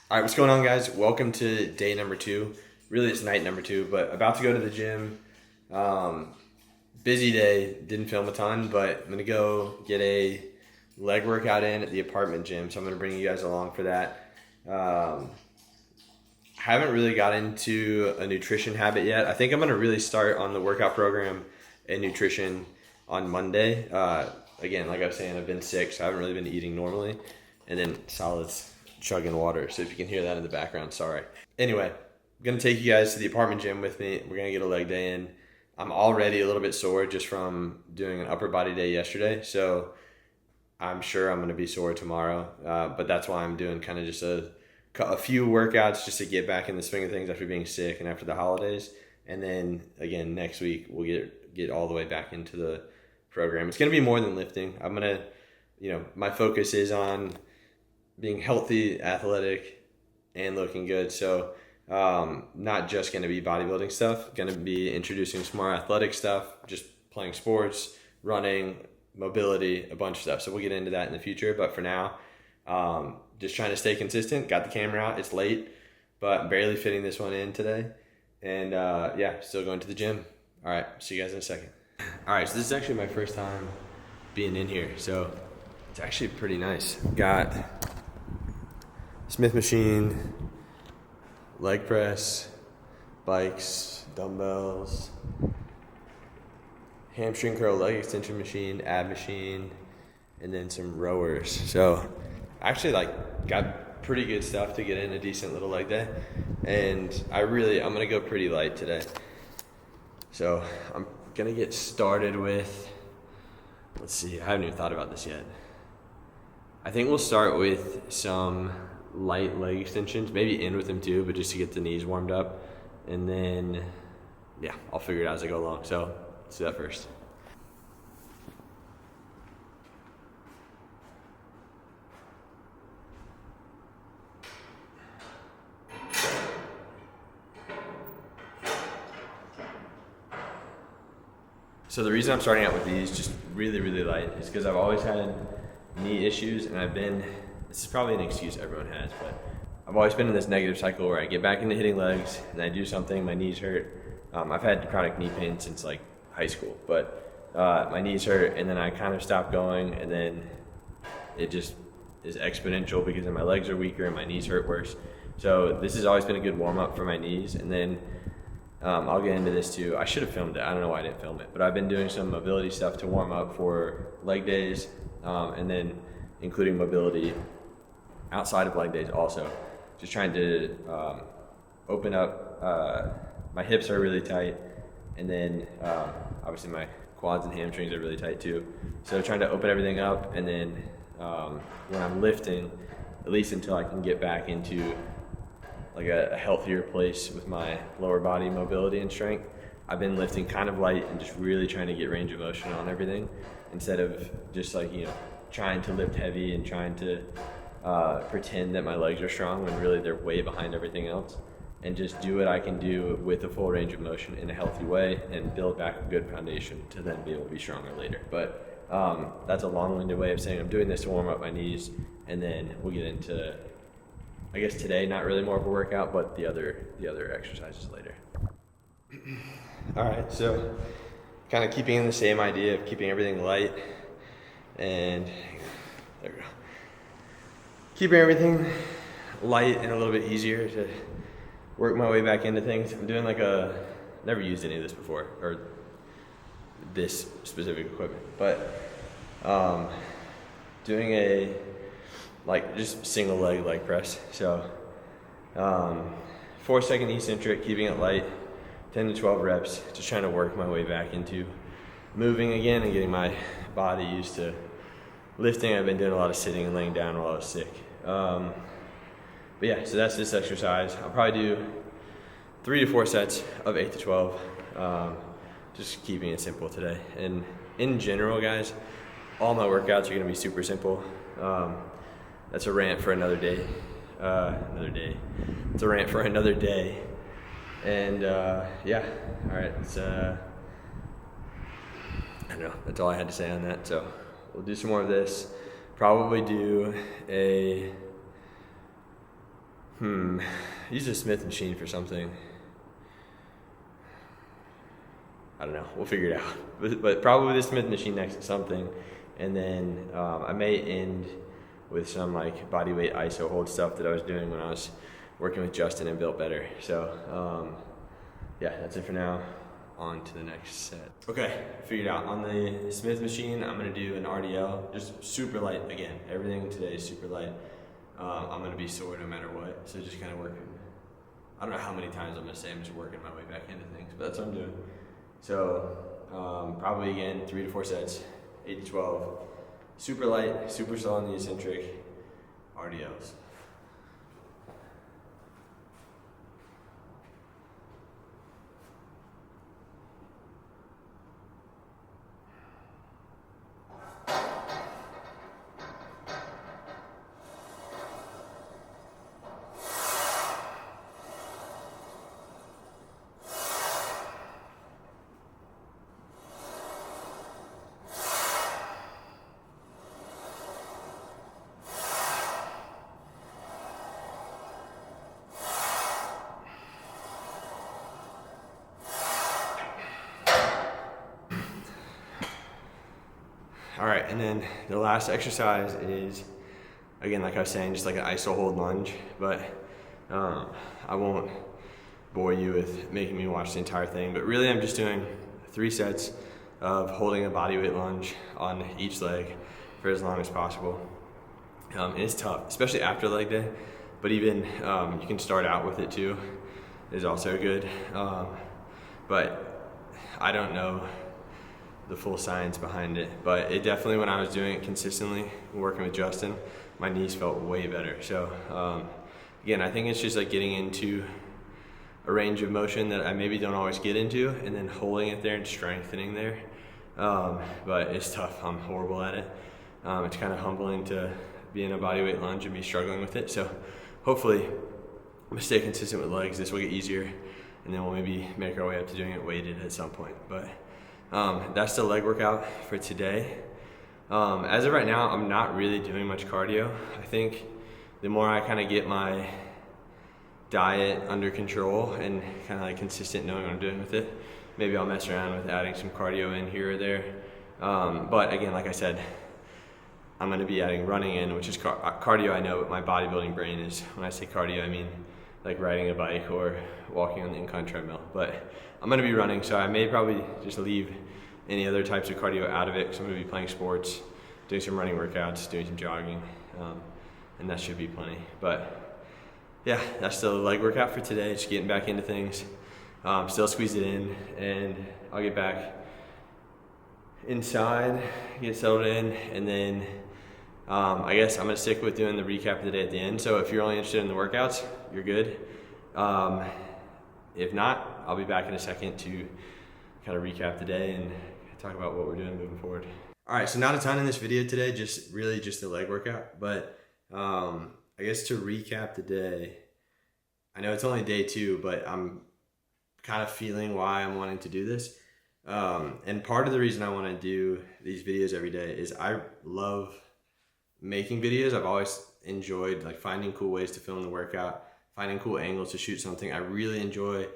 All right, what's going on, guys? Welcome to day number 2. Really, it's night number 2, but about to go to the gym. Busy day, didn't film a ton, but I'm going to go get a leg workout in at the apartment gym, so I'm going to bring you guys along for that. Haven't really got into a nutrition habit yet. I think I'm going to really start on the workout program and nutrition on Monday. Again, like I was saying, I've been sick, so I haven't really been eating normally. And then solids, chugging water. So if you can hear that in the background, sorry. Anyway, I'm going to take you guys to the apartment gym with me. We're going to get a leg day in. I'm already a little bit sore just from doing an upper body day yesterday. So I'm sure I'm going to be sore tomorrow. But that's why I'm doing kind of just a few workouts just to get back in the swing of things after being sick and after the holidays. And then again, next week, we'll get all the way back into the program. It's going to be more than lifting. I'm going to, my focus is on being healthy, athletic, and looking good. So not just going to be bodybuilding stuff, going to be introducing some more athletic stuff, just playing sports, running, mobility, a bunch of stuff. So we'll get into that in the future. But for now, just trying to stay consistent. Got the camera out. It's late, but barely fitting this one in today. And still going to the gym. All right, see you guys in a second. All right, so this is actually my first time being in here. So it's actually pretty nice. Got Smith machine, leg press, bikes, dumbbells, hamstring curl leg extension machine, ab machine, and then some rowers. So actually got pretty good stuff to get in a decent little leg day. And I'm gonna go pretty light today. So I'm gonna get started with, let's see, I haven't even thought about this yet. I think we'll start with some light leg extensions, maybe in with them too, but just to get the knees warmed up. And then, I'll figure it out as I go along. So let's do that first. So the reason I'm starting out with these just really, really light is because I've always had knee issues, and this is probably an excuse everyone has, but I've always been in this negative cycle where I get back into hitting legs and I do something, my knees hurt. I've had chronic knee pain since like high school, but my knees hurt, and then I kind of stopped going, and then it just is exponential because then my legs are weaker and my knees hurt worse. So this has always been a good warm up for my knees. And then I'll get into this too. I should have filmed it. I don't know why I didn't film it, but I've been doing some mobility stuff to warm up for leg days, and then including mobility outside of leg days also. Just trying to open up, my hips are really tight, and then obviously my quads and hamstrings are really tight too. So trying to open everything up, and then when I'm lifting, at least until I can get back into like a healthier place with my lower body mobility and strength, I've been lifting kind of light and just really trying to get range of motion on everything, instead of just trying to lift heavy and trying to pretend that my legs are strong when really they're way behind everything else, and just do what I can do with a full range of motion in a healthy way and build back a good foundation to then be able to be stronger later. But that's a long-winded way of saying I'm doing this to warm up my knees, and then we'll get into, I guess today, not really more of a workout, but the other exercises later. All right, so kind of keeping in the same idea of keeping everything light, and there we go. Keeping everything light and a little bit easier to work my way back into things. I'm doing never used any of this before, or this specific equipment, but doing a just single leg press. So 4-second eccentric, keeping it light, 10 to 12 reps, just trying to work my way back into moving again and getting my body used to lifting. I've been doing a lot of sitting and laying down while I was sick. So that's this exercise. I'll probably do 3 to 4 sets of 8 to 12, just keeping it simple today. And in general, guys, all my workouts are going to be super simple. That's a rant for another day. It's a rant for another day. And all right. I don't know. That's all I had to say on that. So we'll do some more of this. Probably do a Use a Smith machine for something. I don't know. We'll figure it out. But probably the Smith machine next to something. And then I may end with some like body weight ISO hold stuff that I was doing when I was working with Justin and Built Better. So yeah, that's it for now. On to the next set. Okay, figured out. On the Smith machine, I'm gonna do an RDL, just super light again. Everything today is super light. I'm gonna be sore no matter what. So just kind of working. I don't know how many times I'm gonna say I'm just working my way back into things, but that's what I'm doing. So probably again 3 to 4 sets, 8 to 12. Super light, super slow on the eccentric RDLs. All right, and then the last exercise is, again, like I was saying, just like an iso hold lunge, but I won't bore you with making me watch the entire thing, but really I'm just doing 3 sets of holding a bodyweight lunge on each leg for as long as possible. And it's tough, especially after leg day, but even you can start out with it too, is also good. But I don't know the full science behind it, but it definitely, when I was doing it consistently, working with Justin, my knees felt way better. So again, I think it's just like getting into a range of motion that I maybe don't always get into, and then holding it there and strengthening there. But it's tough. I'm horrible at it. It's kind of humbling to be in a bodyweight lunge and be struggling with it. So hopefully I'm gonna stay consistent with legs. This will get easier, and then we'll maybe make our way up to doing it weighted at some point. But that's the leg workout for today. As of right now, I'm not really doing much cardio. I think the more I kind of get my diet under control and kind of like consistent knowing what I'm doing with it, maybe I'll mess around with adding some cardio in here or there. But again, like I said, I'm going to be adding running in, which is cardio, I know, but my bodybuilding brain is, when I say cardio, I mean like riding a bike or walking on the incline treadmill. But I'm going to be running, so I may probably just leave any other types of cardio out of it, because I'm going to be playing sports, doing some running workouts, doing some jogging, and that should be plenty. But yeah, that's the leg workout for today, just getting back into things. Still squeeze it in, and I'll get back inside, get settled in, and then I guess I'm going to stick with doing the recap of the day at the end. So if you're only interested in the workouts, you're good. If not, I'll be back in a second to kind of recap the day and talk about what we're doing moving forward. All right, so not a ton in this video today, just really just the leg workout. But I guess to recap the day, I know it's only day 2, but I'm kind of feeling why I'm wanting to do this. And part of the reason I want to do these videos every day is I love making videos. I've always enjoyed like finding cool ways to film the workout, finding cool angles to shoot something. I really enjoy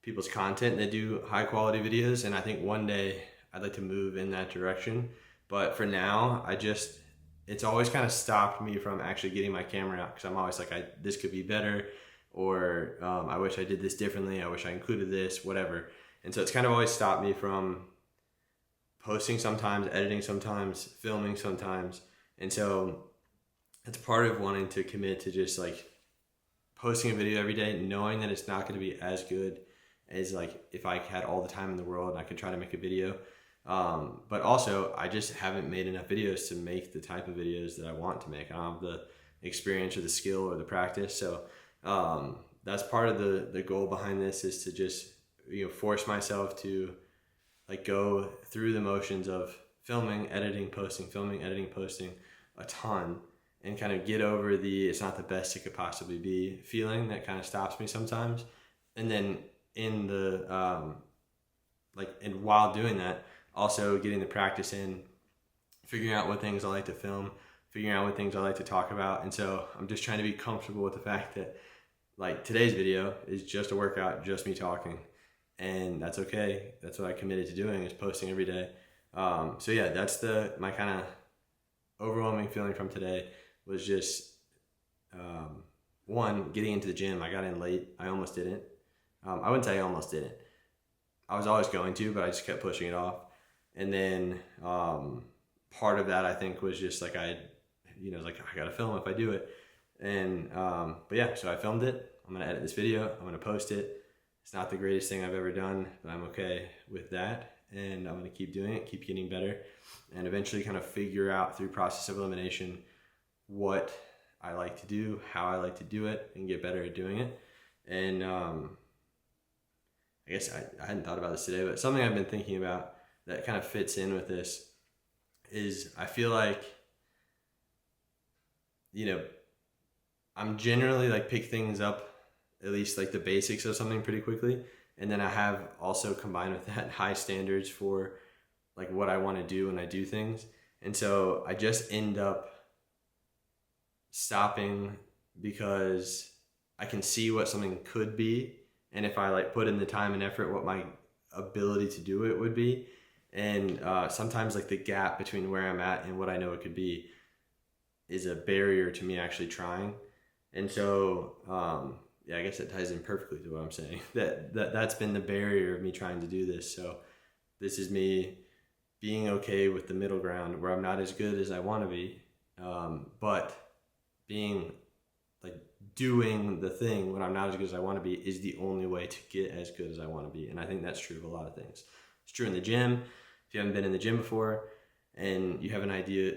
people's content that do high quality videos, and I think one day I'd like to move in that direction. But for now, it's always kind of stopped me from actually getting my camera out, because I'm always like, this could be better, or I wish I did this differently, I wish I included this, whatever. And so it's kind of always stopped me from posting sometimes, editing sometimes, filming sometimes. And so it's part of wanting to commit to just like posting a video every day, knowing that it's not going to be as good as like if I had all the time in the world and I could try to make a video. But also I just haven't made enough videos to make the type of videos that I want to make. I don't have the experience or the skill or the practice. So that's part of the goal behind this, is to just, force myself to like go through the motions of filming, editing, posting, filming, editing, posting a ton, and kind of get over the it's not the best it could possibly be feeling that kind of stops me sometimes. And then in the and while doing that, also getting the practice in, figuring out what things I like to film, figuring out what things I like to talk about. And so I'm just trying to be comfortable with the fact that like today's video is just a workout, just me talking, and that's okay. That's what I committed to doing, is posting every day. So yeah, that's my kind of overwhelming feeling from today was just one, getting into the gym. I got in late. I almost didn't. I wouldn't say I almost didn't. I was always going to, but I just kept pushing it off. And then part of that, I think, was just like I gotta film if I do it. And but yeah, so I filmed it. I'm gonna edit this video. I'm gonna post it. It's not the greatest thing I've ever done, but I'm okay with that. And I'm gonna keep doing it, keep getting better, and eventually kind of figure out through process of elimination what I like to do, how I like to do it, and get better at doing it. And I guess I hadn't thought about this today, but something I've been thinking about that kind of fits in with this is I feel like, I'm generally like pick things up, at least like the basics of something pretty quickly. And then I have also combined with that high standards for like what I want to do when I do things. And so I just end up stopping because I can see what something could be. And if I like put in the time and effort, what my ability to do it would be. And sometimes like the gap between where I'm at and what I know it could be is a barrier to me actually trying. And so, yeah, I guess it ties in perfectly to what I'm saying. That's been the barrier of me trying to do this. So this is me being okay with the middle ground where I'm not as good as I want to be, but being like doing the thing when I'm not as good as I want to be is the only way to get as good as I want to be. And I think that's true of a lot of things. It's true in the gym. If you haven't been in the gym before and you have an idea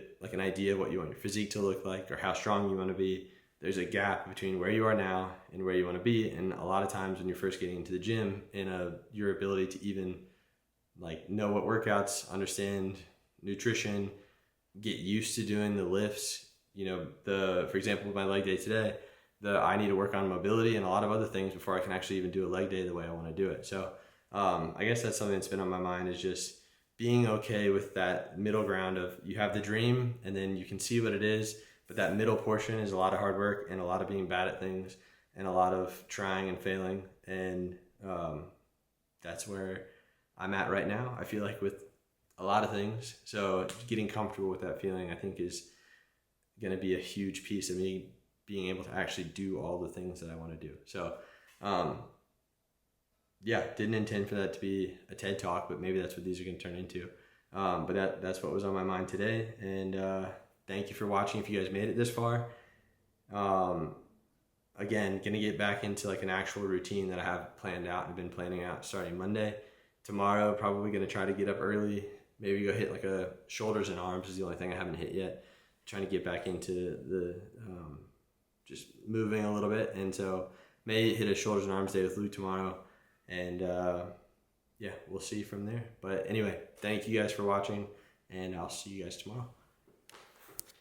of what you want your physique to look like or how strong you want to be, there's a gap between where you are now and where you want to be. And a lot of times when you're first getting into the gym and your ability to even like know what workouts, understand nutrition, get used to doing the lifts, for example, with my leg day today, I need to work on mobility and a lot of other things before I can actually even do a leg day the way I want to do it. So I guess that's something that's been on my mind, is just being okay with that middle ground of you have the dream and then you can see what it is, but that middle portion is a lot of hard work and a lot of being bad at things and a lot of trying and failing. And that's where I'm at right now, I feel like, with a lot of things. So getting comfortable with that feeling, I think, is going to be a huge piece of me being able to actually do all the things that I want to do. So yeah, didn't intend for that to be a TED Talk, but maybe that's what these are going to turn into. But that's what was on my mind today. And thank you for watching if you guys made it this far. Again, going to get back into like an actual routine that I have planned out and been planning out starting Monday. Tomorrow, probably going to try to get up early. Maybe go hit like a shoulders and arms is the only thing I haven't hit yet. Trying to get back into the just moving a little bit. And so may hit a shoulders and arms day with Luke tomorrow. And yeah, we'll see from there. But anyway, thank you guys for watching, and I'll see you guys tomorrow.